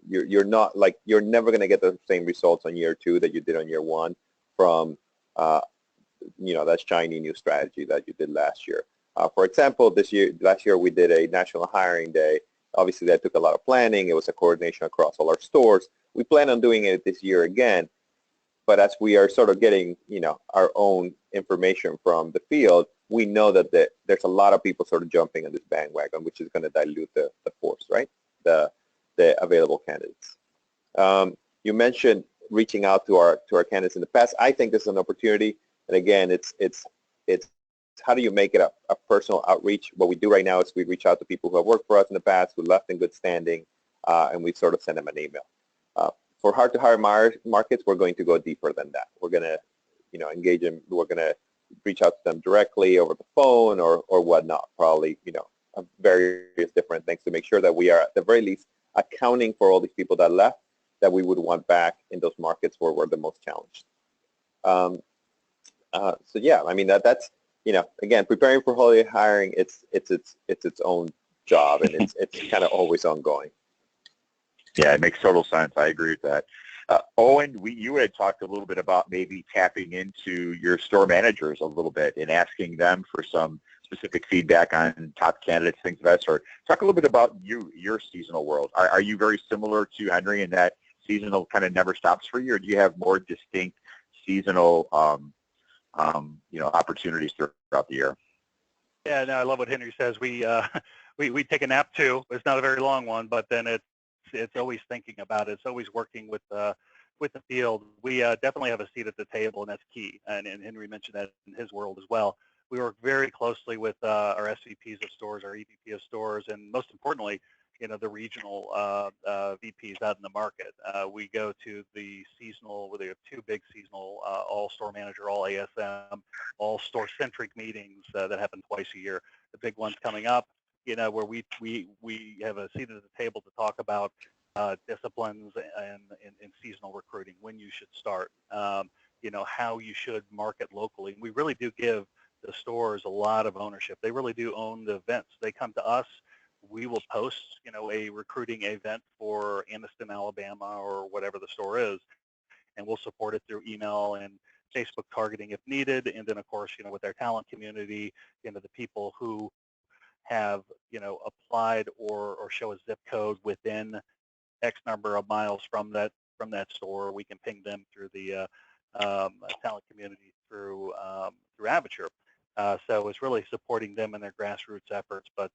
You're never going to get the same results on year 2 that you did on year 1 from that shiny new strategy that you did last year. For example, last year we did a national hiring day. Obviously that took a lot of planning. It was a coordination across all our stores. We plan on doing it this year again, but as we are sort of getting our own information from the field, we know that there's a lot of people sort of jumping on this bandwagon, which is going to dilute the force, right? The available candidates. You mentioned reaching out to our candidates in the past. I think this is an opportunity, and again, it's how do you make it a personal outreach? What we do right now is we reach out to people who have worked for us in the past, who left in good standing, and we sort of send them an email. For hard-to-hire markets, we're going to go deeper than that. We're going to, engage them. We're going to reach out to them directly over the phone or whatnot. Probably, various different things to make sure that we are at the very least accounting for all these people that left that we would want back in those markets where we're the most challenged. So yeah, I mean that's again, preparing for holiday hiring. It's its own job, and it's kind of always ongoing. Yeah, it makes total sense. I agree with that. Owen, you had talked a little bit about maybe tapping into your store managers a little bit and asking them for some specific feedback on top candidates, things of that sort. Talk a little bit about your seasonal world. Are you very similar to Henry in that seasonal kind of never stops for you, or do you have more distinct seasonal opportunities throughout the year? Yeah, no, I love what Henry says. We take a nap too. It's not a very long one, but then it's always thinking about it. It's always working with with the field, we definitely have a seat at the table, and that's key. And Henry mentioned that in his world as well. We work very closely with our SVPs of stores, our EVP of stores, and most importantly, the regional VPs out in the market. We go to the seasonal, where they have two big seasonal, all store manager, all ASM, all store-centric meetings that happen twice a year. The big one's coming up, where we have a seat at the table to talk about disciplines and seasonal recruiting, when you should start, how you should market locally. And we really do give the stores a lot of ownership. They really do own the events. They come to us. We will post, a recruiting event for Anniston, Alabama, or whatever the store is, and we'll support it through email and Facebook targeting if needed. And then, of course, with our talent community, the people who have, applied or show a zip code within X number of miles from that store, we can ping them through the talent community through Avature. So it's really supporting them in their grassroots efforts, but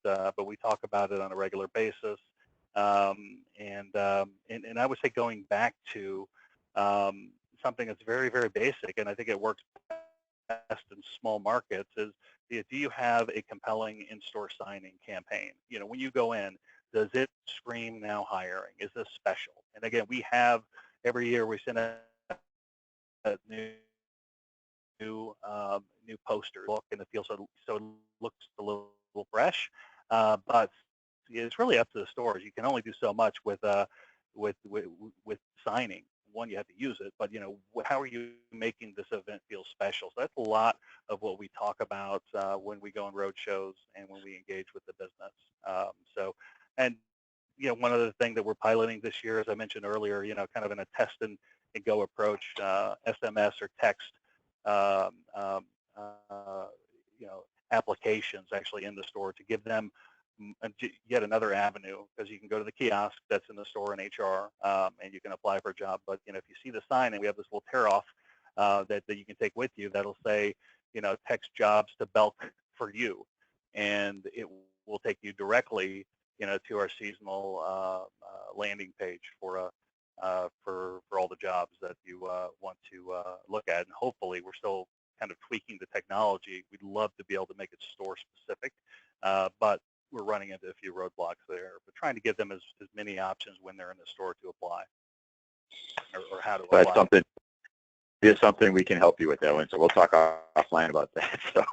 we talk about it on a regular basis. And I would say, going back to something that's very, very basic, and I think it works best in small markets, is do you have a compelling in-store signing campaign? When you go in, does it scream now hiring? Is this special? And again, we have, every year we send a new poster look in the field, so it looks a little fresh. But it's really up to the stores. You can only do so much with signing. One, you have to use it, but how are you making this event feel special? So that's a lot of what we talk about when we go on road shows and when we engage with the business. One other thing that we're piloting this year, as I mentioned earlier, kind of in a test and go approach, SMS or text, applications actually in the store to give them yet another avenue, because you can go to the kiosk that's in the store in HR, and you can apply for a job. But if you see the sign, and we have this little tear off that you can take with you, that'll say, text jobs to Belk for you, and it will take you directly, to our seasonal landing page for all the jobs that you want to look at. And hopefully, we're still kind of tweaking the technology. We'd love to be able to make it store specific, but we're running into a few roadblocks there. But trying to give them as many options when they're in the store to apply, or how to apply. That's something we can help you with, that one. So we'll talk offline about that. So,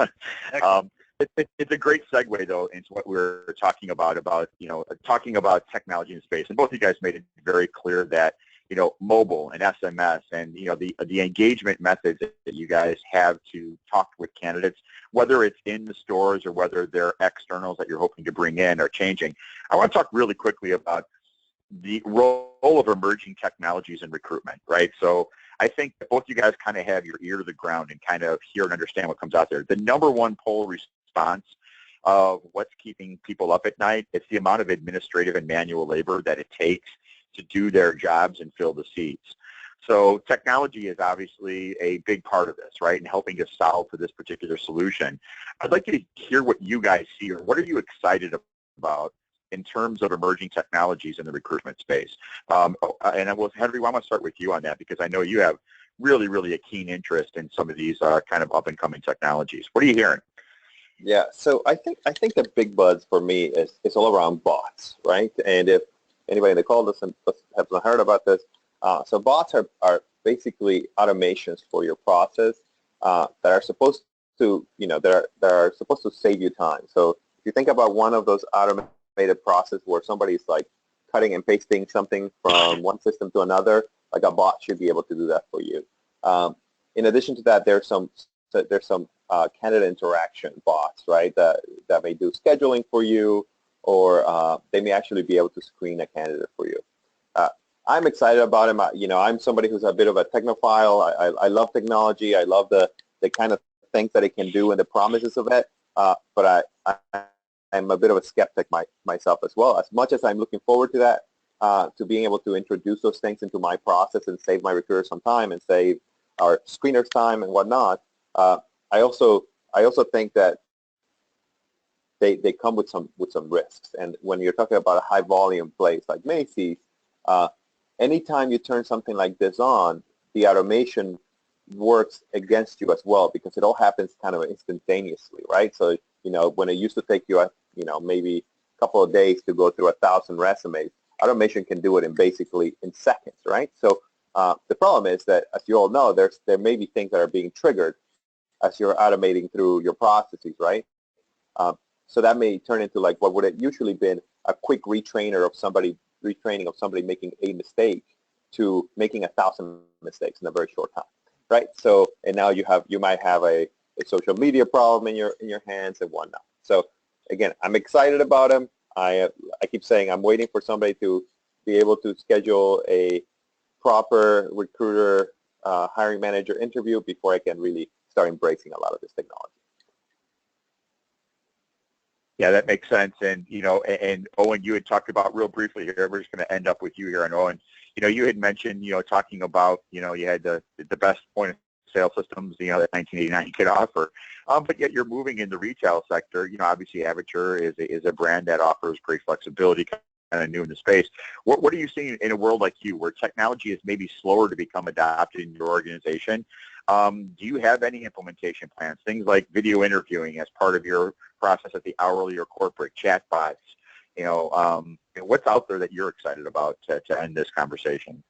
it's a great segue, though, into what we're talking about talking about technology in space. And both of you guys made it very clear that, mobile and SMS and, the engagement methods that you guys have to talk with candidates, whether it's in the stores or whether they're externals that you're hoping to bring in, are changing. I want to talk really quickly about the role of emerging technologies in recruitment, right? So I think that both you guys kind of have your ear to the ground and kind of hear and understand what comes out there. The number one poll response of what's keeping people up at night, it's the amount of administrative and manual labor that it takes to do their jobs and fill the seats. So technology is obviously a big part of this, right, and helping to solve for this particular solution. I'd like to hear what you guys see, or what are you excited about in terms of emerging technologies in the recruitment space? And Henry, I want to start with you on that, because I know you have really, really a keen interest in some of these kind of up-and-coming technologies. What are you hearing? Yeah, so I think the big buzz for me is all around bots, right? And if anybody in the call hasn't heard about this, so bots are basically automations for your process that are supposed to, that are supposed to save you time. So if you think about one of those automated process where somebody's like cutting and pasting something from one system to another, like a bot should be able to do that for you. In addition to that, there's some candidate interaction bots, right, that may do scheduling for you, or they may actually be able to screen a candidate for you. I'm excited about them. I'm somebody who's a bit of a technophile. I love technology. I love the kind of things that it can do and the promises of it. But I'm a bit of a skeptic myself as well. As much as I'm looking forward to that, to being able to introduce those things into my process and save my recruiters some time and save our screeners time and whatnot, I also think that they come with some risks. And when you're talking about a high volume place like Macy's, anytime you turn something like this on, the automation works against you as well, because it all happens kind of instantaneously, right? So, when it used to take you, maybe a couple of days to go through 1,000 resumes, automation can do it in seconds, right? So the problem is that, as you all know, there may be things that are being triggered as you're automating through your processes, right? So that may turn into like what would have usually been a quick retraining of somebody making a mistake to making 1,000 mistakes in a very short time, right? So, and now you might have a social media problem in your hands and whatnot. So again, I'm excited about them. I keep saying I'm waiting for somebody to be able to schedule a proper recruiter hiring manager interview before I can really start embracing a lot of this technology. Yeah, that makes sense. And, and Owen, you had talked about real briefly here, we're just going to end up with you here. And Owen, you had mentioned, talking about, you had the best point of sale systems, that 1989 you could offer. But yet you're moving in the retail sector. Obviously Avature is a brand that offers great flexibility, kind of new in the space. What are you seeing in a world like you, where technology is maybe slower to become adopted in your organization? Do you have any implementation plans, things like video interviewing as part of your process at the hourly or corporate chatbots? What's out there that you're excited about to end this conversation?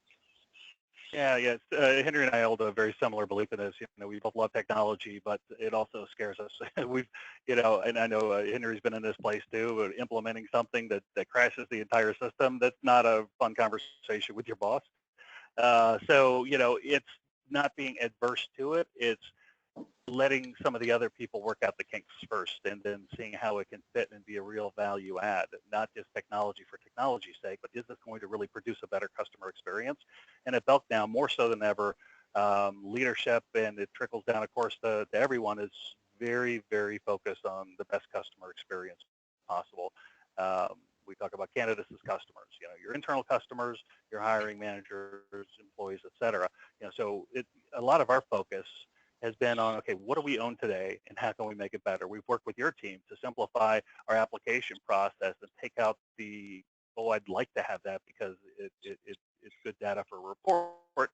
Yeah, yes. Henry and I hold a very similar belief in this. We both love technology, but it also scares us. We've, and I know Henry's been in this place too, implementing something that crashes the entire system. That's not a fun conversation with your boss. So, it's not being adverse to it. It's letting some of the other people work out the kinks first, and then seeing how it can fit and be a real value add, not just technology for technology's sake, but is this going to really produce a better customer experience? And at Belk now, more so than ever, leadership, and it trickles down, of course, to everyone, is very, very focused on the best customer experience possible. We talk about candidates as customers, your internal customers, your hiring managers, employees, et cetera. So a lot of our focus has been on, okay, what do we own today and how can we make it better? We've worked with your team to simplify our application process and take out the, I'd like to have that because it's good data for a report,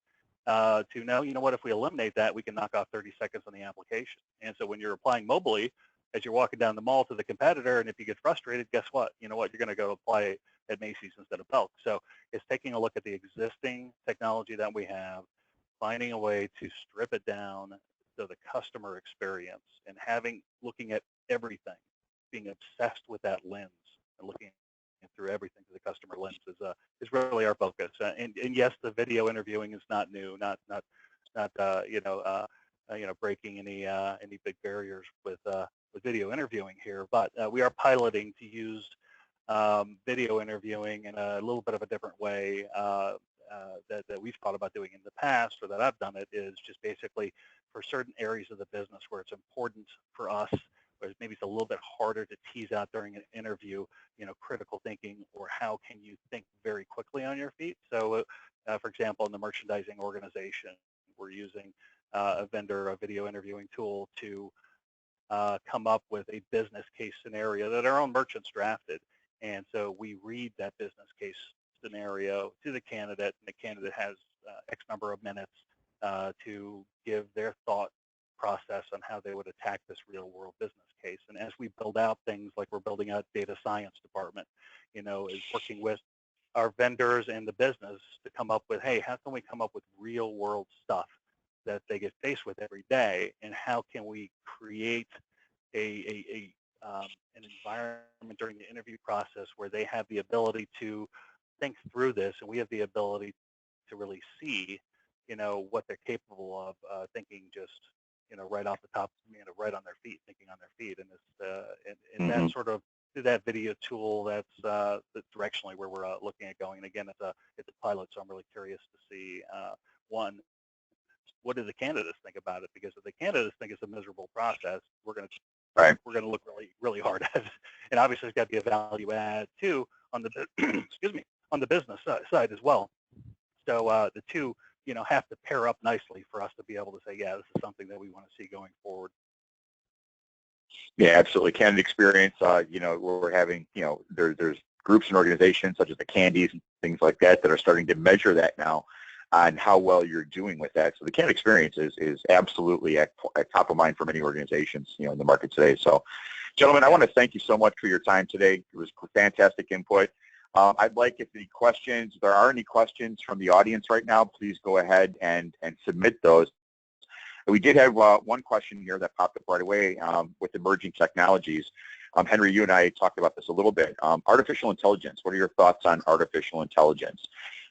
to now, what, if we eliminate that, we can knock off 30 seconds on the application. And so when you're applying mobily, as you're walking down the mall to the competitor, and if you get frustrated, guess what? You're going to go apply at Macy's instead of Belk. So it's taking a look at the existing technology that we have, finding a way to strip it down to the customer experience, and looking at everything, being obsessed with that lens and looking through everything through the customer lens is really our focus. And yes, the video interviewing is not new, not breaking any big barriers with video interviewing here, but we are piloting to use video interviewing in a little bit of a different way that we've thought about doing in the past, or that I've done it, is just basically for certain areas of the business where it's important for us, where maybe it's a little bit harder to tease out during an interview, critical thinking, or how can you think very quickly on your feet. So, for example, in the merchandising organization, we're using a video interviewing tool to come up with a business case scenario that our own merchants drafted. And so we read that business case scenario to the candidate, and the candidate has X number of minutes to give their thought process on how they would attack this real world business case. And as we build out things like we're building out data science department, is working with our vendors and the business to come up with, hey, how can we come up with real world stuff that they get faced with every day, and how can we create an environment during the interview process where they have the ability to think through this, and we have the ability to really see, what they're capable of thinking, just, right off the top, right on their feet, thinking on their feet. And this, and that sort of, that video tool, that's directionally where we're looking at going. And again, it's a pilot, so I'm really curious to see, one, what do the candidates think about it? Because if the candidates think it's a miserable process, we're going to look really, really hard at it. And obviously, it's got to be a value add too on the excuse me, on the business side as well. So the two, have to pair up nicely for us to be able to say, yeah, this is something that we want to see going forward. Yeah, absolutely. Candidate experience, we're having, there's groups and organizations such as the Candies and things like that are starting to measure that now on how well you're doing with that. So the candidate experience is absolutely at top of mind for many organizations, in the market today. So, gentlemen, I want to thank you so much for your time today. It was fantastic input. I'd like, if there are any questions from the audience right now, please go ahead and submit those. We did have one question here that popped up right away with emerging technologies. Henry, you and I talked about this a little bit. Artificial intelligence, what are your thoughts on artificial intelligence?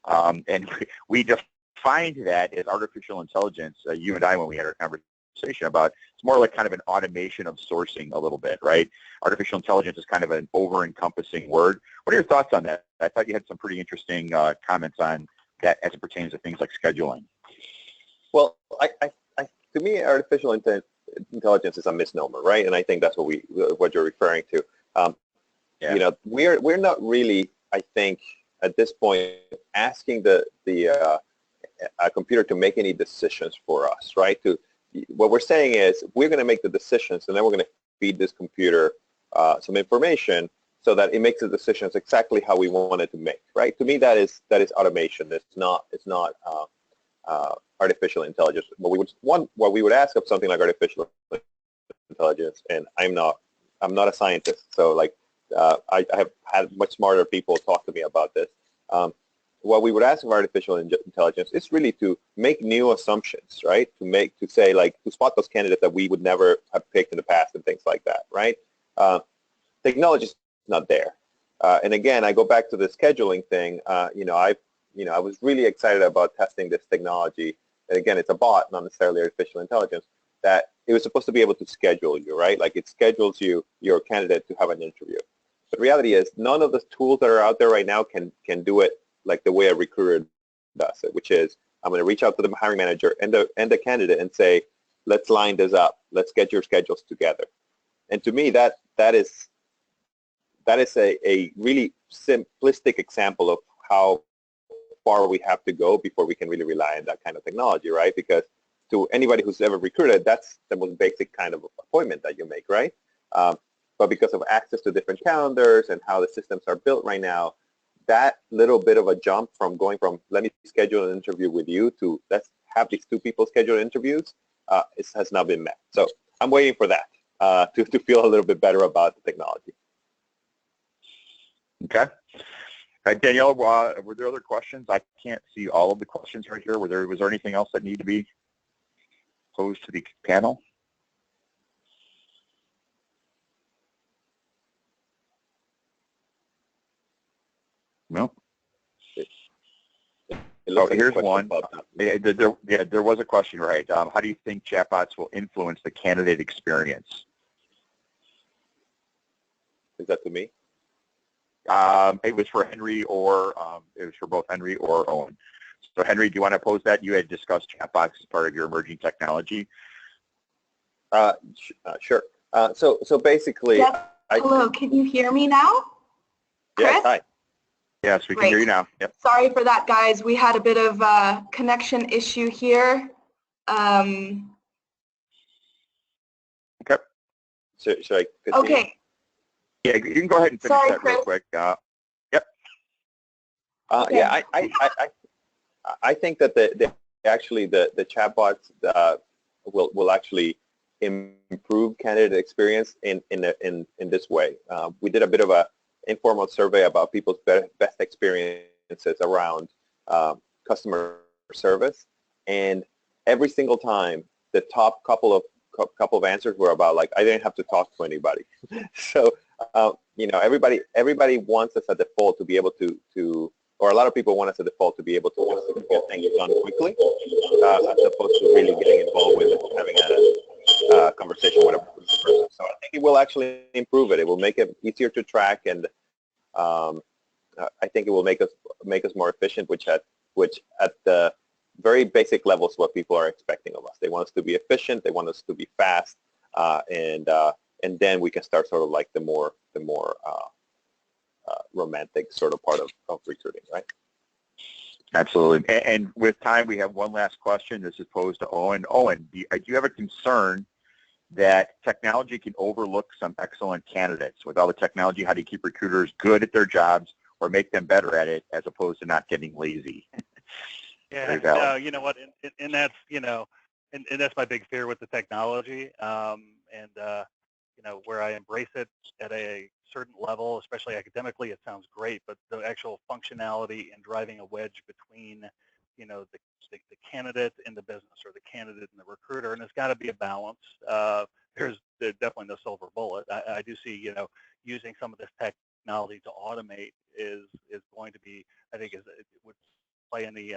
And we defined that as artificial intelligence, you and I, when we had our conversation about, it's more like kind of an automation of sourcing a little bit, right? Artificial intelligence is kind of an over-encompassing word. What are your thoughts on that? I thought you had some pretty interesting comments on that as it pertains to things like scheduling. Well, to me, artificial intelligence is a misnomer, right? And I think that's what you're referring to. We're not really, I think, at this point, asking a computer to make any decisions for us, right? What we're saying is we're going to make the decisions, and then we're going to feed this computer some information so that it makes the decisions exactly how we want it to make, right? To me, that is automation. It's not artificial intelligence. What we would ask of something like artificial intelligence, and I'm not a scientist, so like I have had much smarter people talk to me about this. What we would ask of artificial intelligence is really to make new assumptions, right? To spot those candidates that we would never have picked in the past and things like that, right? Technology is not there. And again, I go back to the scheduling thing. I was really excited about testing this technology. And again, it's a bot, not necessarily artificial intelligence, that it was supposed to be able to schedule you, right? Like it schedules your candidate to have an interview. But the reality is none of the tools that are out there right now can do it like the way a recruiter does it, which is I'm going to reach out to the hiring manager and the candidate and say, let's line this up. Let's get your schedules together. And to me, that is a really simplistic example of how far we have to go before we can really rely on that kind of technology, right? Because to anybody who's ever recruited, that's the most basic kind of appointment that you make, right? But because of access to different calendars and how the systems are built right now, that little bit of a jump from going from let me schedule an interview with you to let's have these two people schedule interviews has not been met. So I'm waiting for that to feel a little bit better about the technology. Okay. Danielle, were there other questions? I can't see all of the questions right here. Was there anything else that needed to be posed to the panel? No. Oh, here's one. There was a question, right? How do you think chatbots will influence the candidate experience? Is that to me? It was for Henry, or it was for both Henry or Owen. So Henry, do you want to pose that? You had discussed chatbots as part of your emerging technology. Sure. So basically, yes. Hello, can you hear me now? Chris? Yes, hi. Yes, we can hear you now. Yep. Sorry for that, guys. We had a bit of a connection issue here. Okay. So should I continue? Okay. Yeah, you can go ahead and finish Sorry, that Chris. real quick. Yep. Okay. Yeah, I think that the chatbots will actually improve candidate experience in this way. We did a bit of a informal survey about people's best experiences around customer service, and every single time the top couple of answers were about like I didn't have to talk to anybody. So everybody wants us at default to be able to or a lot of people want us at default to be able to just get things done quickly, as opposed to really getting involved with having a conversation with a person. So I think it will actually improve it. It will make it easier to track, and I think it will make us more efficient, which at the very basic levels what people are expecting of us. They want us to be efficient. They want us to be fast, and then we can start sort of like the more romantic sort of part of recruiting, right? Absolutely. And with time, we have one last question. This is posed to Owen. Owen, do you have a concern that technology can overlook some excellent candidates. With all the technology, how do you keep recruiters good at their jobs or make them better at it as opposed to not getting lazy? Yeah, no, you know what, and that's, you know, and that's my big fear with the technology, you know, where I embrace it at a certain level, especially academically, it sounds great, but the actual functionality and driving a wedge between, you know, the candidate and the business, or the candidate and the recruiter, and there's got to be a balance. There's definitely no silver bullet. I do see, you know, using some of this technology to automate is going to be, I think, it would play in the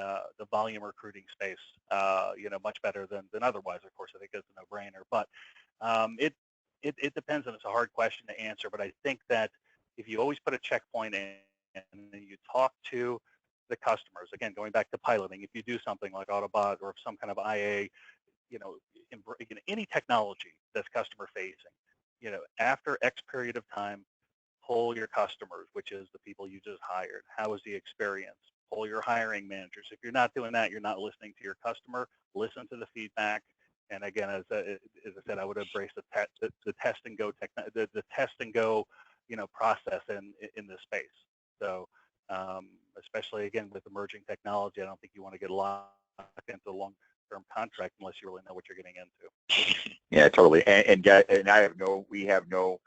volume recruiting space, you know, much better than otherwise. Of course, I think it's a no-brainer, but it depends, and it's a hard question to answer. But I think that if you always put a checkpoint in and you talk to the customers, again, going back to piloting, if you do something like Autobot or some kind of IA, you know, any technology that's customer facing, you know, after X period of time, poll your customers, which is the people you just hired. How was the experience? Poll your hiring managers. If you're not doing that, you're not listening to your customer. Listen to the feedback. And again, as I said, I would embrace the test and go the test and go, you know, process in this space. So especially again with emerging technology, I don't think you want to get locked into a long-term contract unless you really know what you're getting into. Yeah, totally. And we have no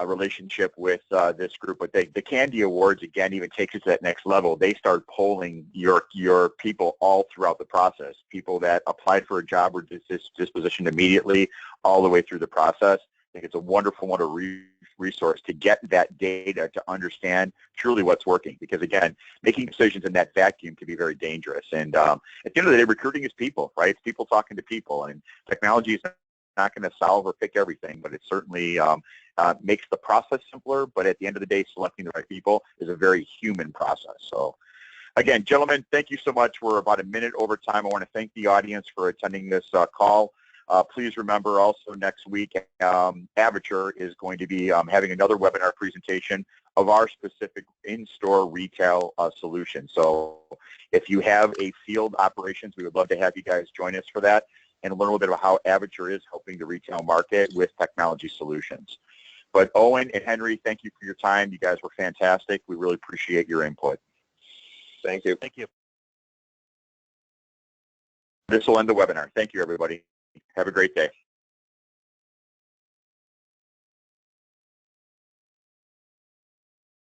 relationship with this group, but the Candy Awards again even takes it to that next level. They start polling your people all throughout the process. People that applied for a job or dispositioned immediately, all the way through the process. I think it's a wonderful resource to get that data to understand truly what's working. Because again, making decisions in that vacuum can be very dangerous. And at the end of the day, recruiting is people, right? It's people talking to people, and technology is not going to solve or fix everything, but it certainly makes the process simpler. But at the end of the day, selecting the right people is a very human process. So again, gentlemen, thank you so much. We're about a minute over time. I want to thank the audience for attending this call. Please remember also next week, Avature is going to be having another webinar presentation of our specific in-store retail solution. So if you have a field operations, we would love to have you guys join us for that and learn a little bit about how Avature is helping the retail market with technology solutions. But Owen and Henry, thank you for your time. You guys were fantastic. We really appreciate your input. Thank you. Thank you. This will end the webinar. Thank you, everybody. Have a great day.